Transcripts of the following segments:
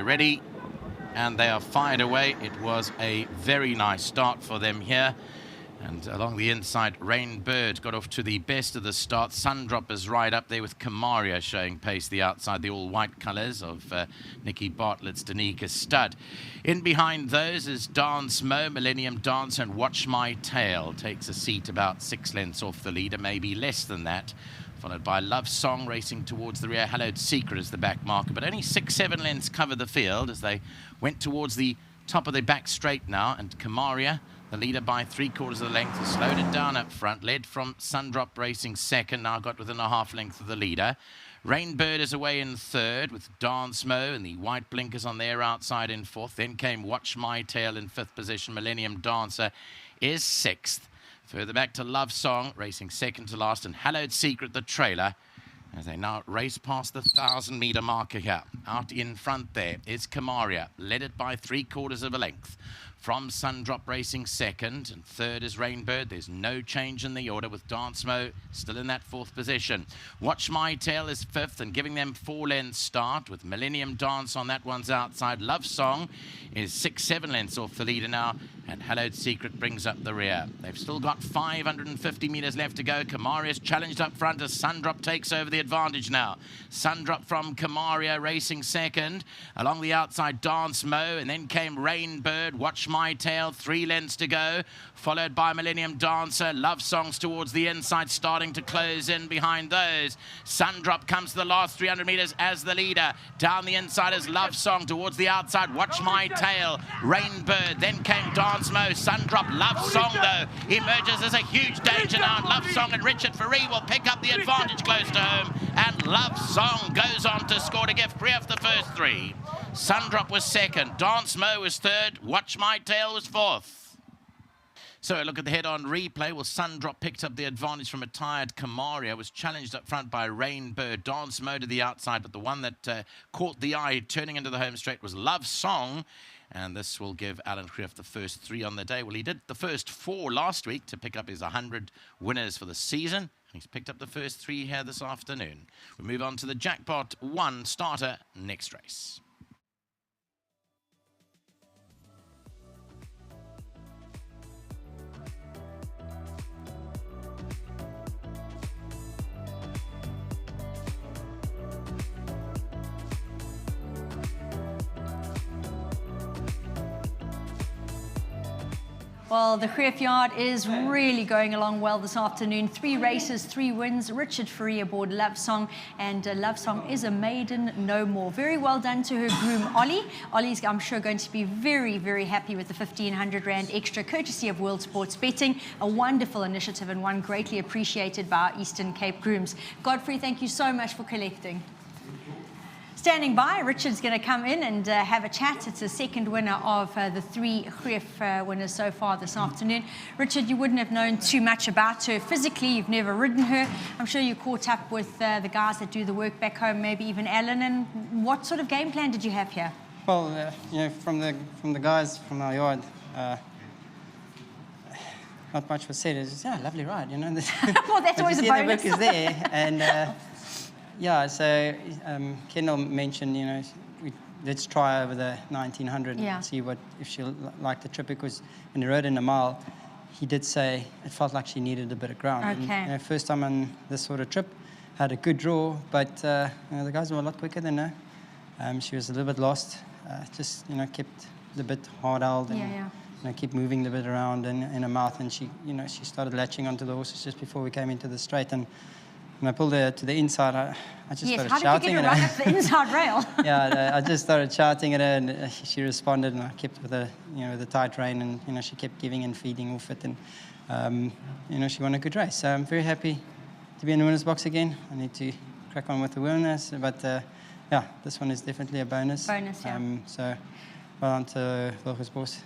ready, and they are fired away. It was a very nice start for them here. And along the inside, Rainbird got off to the best of the start. Sundrop is right up there with Kamaria showing pace the outside, the all-white colours of Nikki Bartlett's Danica Stud. In behind those is Dance Mo, Millennium Dance, and Watch My Tail. Takes a seat about 6 lengths off the leader, maybe less than that. Followed by Love Song racing towards the rear. Hallowed Secret is the back marker, but only 6-7 lengths cover the field as they went towards the top of their back straight now. And Kamaria, the leader by 3/4 of the length, has slowed it down up front. Led from Sundrop racing second, now got within a half length of the leader. Rainbird is away in third with Dance Mo and the white blinkers on their outside in fourth. Then came Watch My Tail in fifth position. Millennium Dancer is sixth. Further back to Love Song, racing second to last, and Hallowed Secret, the trailer, as they now race past the 1,000-metre marker here. Out in front there is Kamaria, led it by 3/4 of a length. From Sundrop racing second, and third is Rainbird. There's no change in the order with Dance Mo still in that fourth position. Watch My Tail is fifth and giving them 4 lengths start with Millennium Dance on that one's outside. Love Song is 6-7 lengths off the leader now, and Hallowed Secret brings up the rear. They've still got 550 metres left to go. Kamaria's challenged up front as Sundrop takes over the advantage now. Sundrop from Kamaria racing second. Along the outside, Dance Mo, and then came Rainbird. Watch My Tail, 3 lengths to go, followed by Millennium Dancer. Love Songs towards the inside, starting to close in behind those. Sundrop comes to the last 300 metres as the leader. Down the inside is Love Song towards the outside. Watch My Tail, Rainbird, then came Dance Mo. Sundrop, Love Song though emerges as a huge danger now. Love Song and Richard Faree will pick up the advantage close to home, and Love Song goes on to score to give 3 off the first 3. Sundrop was second, Dance Mo was third, Watch My Tail was fourth. So a look at the head-on replay. Well, Sundrop picked up the advantage from a tired Kamaria, was challenged up front by Rainbird. Dance Mo to the outside, but the one that caught the eye turning into the home straight was Love Song. And this will give Alan Krief the first 3 on the day. Well, he did the first 4 last week to pick up his 100 winners for the season. He's picked up the first 3 here this afternoon. We move on to the Jackpot 1 starter next race. Well, the Graveyard is really going along well this afternoon. 3 races, 3 wins. Richard Faree aboard Love Song, and Love Song is a maiden no more. Very well done to her groom, Ollie. Ollie's, I'm sure, going to be very, very happy with the 1,500 Rand extra, courtesy of World Sports Betting. A wonderful initiative and one greatly appreciated by our Eastern Cape grooms. Godfrey, thank you so much for collecting. Standing by, Richard's going to come in and have a chat. It's the second winner of the 3 Greef winners so far this afternoon. Richard, you wouldn't have known too much about her physically. You've never ridden her. I'm sure you caught up with the guys that do the work back home, maybe even Alan. And what sort of game plan did you have here? Well, you know, from the guys from our yard, not much was said. It was just, yeah, lovely ride, you know. Well, that's always a bonus. The work is there, and. Yeah, so Kendall mentioned, you know, let's try over the 1900 and see if she'll like the trip, because when he rode in a mile, he did say it felt like she needed a bit of ground. Okay. And, you know, first time on this sort of trip, had a good draw, but you know, the guys were a lot quicker than her. She was a little bit lost, just, you know, kept a bit hard-held and you know, keep moving a bit around in her mouth, and she, you know, she started latching onto the horses just before we came into the straight, and when I pulled her to the inside, I just started shouting at her. How did you get her right up the inside rail? Yeah, I just started shouting at her, and she responded, and I kept with her, you know, the tight rein, and, you know, she kept giving and feeding off it, and, you know, she won a good race. So I'm very happy to be in the winner's box again. I need to crack on with the winners, but, yeah, this one is definitely a bonus. Bonus, yeah. So well on to Wilgersbos.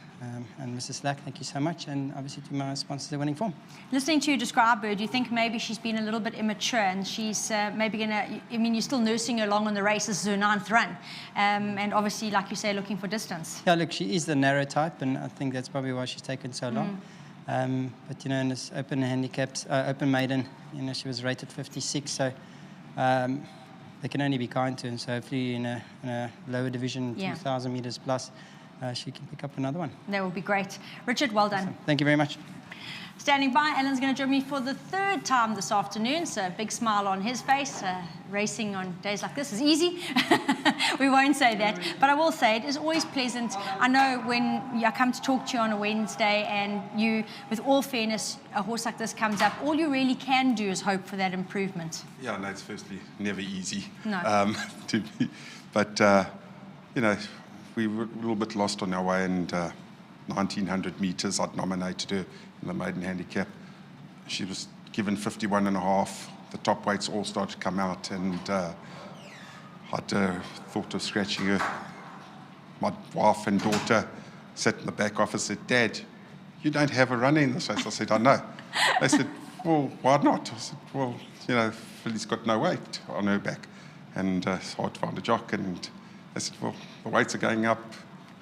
And Mrs. Slack, thank you so much, and obviously to my sponsors, the Winning Form. Listening to you describe her, do you think maybe she's been a little bit immature and she's maybe going to, I mean, you're still nursing her along on the race. This is her 9th run, and obviously, like you say, looking for distance. Yeah, look, she is the narrow type, and I think that's probably why she's taken so long. But, you know, in this open handicaps, open maiden, you know, she was rated 56, so, they can only be kind to. And so hopefully in a lower division, Yeah. 2,000 meters plus, she can pick up another one. That would be great. Richard, well done. Thank you very much. Standing by, Alan's going to join me for the third time this afternoon, so a big smile on his face. Racing on days like this is easy. We won't say that, but I will say it is always pleasant. I know when I come to talk to you on a Wednesday and you, with all fairness, a horse like this comes up, all you really can do is hope for that improvement. Yeah, no, it's firstly never easy. No. But we were a little bit lost on our way, and 1,900 meters, I'd nominated her in the maiden handicap. She was given 51.5. The top weights all started to come out, and I'd thought of scratching her. My wife and daughter sat in the back office and said, "Dad, you don't have a runner in this race." I said, "I know." They said, "Well, why not?" I said, "Well, Philly's got no weight on her back, and it's hard to find a jock." And they said, "Well, the weights are going up.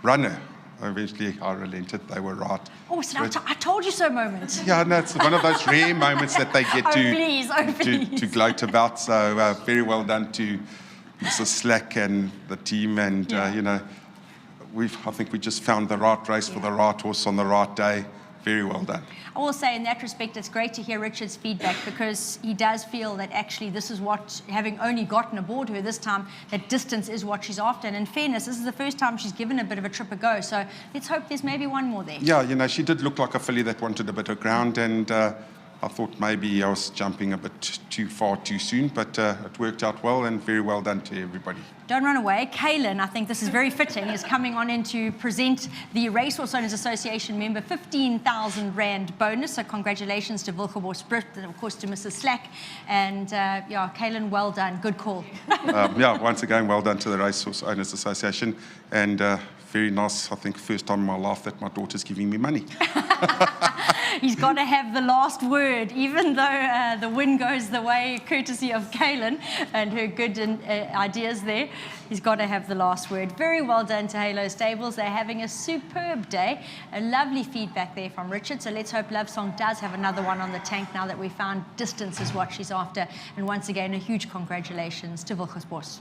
Run her." Eventually, I relented. They were right. Oh, so I told you so moment. Yeah, no, it's one of those rare moments that they get to gloat about. So very well done to Mrs. Slack and the team. And, I think we just found the right race for the right horse on the right day. Very well done. I will say in that respect, it's great to hear Richard's feedback, because he does feel that actually this is what, having only gotten aboard her this time, that distance is what she's after. And in fairness, this is the first time she's given a bit of a trip a go. So let's hope there's maybe one more there. Yeah, she did look like a filly that wanted a bit of ground, and I thought maybe I was jumping a bit too far too soon, but it worked out well, and very well done to everybody. Don't run away. Kaylin, I think this is very fitting, is coming on in to present the Racehorse Owners Association member 15,000 Rand bonus. So congratulations to Wilgeborg Sprit and, of course, to Mrs. Slack. And, Kaylin, well done. Good call. Once again, well done to the Racehorse Owners Association. And very nice, I think, first time in my life that my daughter's giving me money. He's got to have the last word, even though the win goes the way, courtesy of Kaylin and her good ideas there. He's got to have the last word. Very well done to Halo Stables. They're having a superb day. A lovely feedback there from Richard. So let's hope Love Song does have another one on the tank now that we found distance is what she's after. And once again, a huge congratulations to Wilgersbos.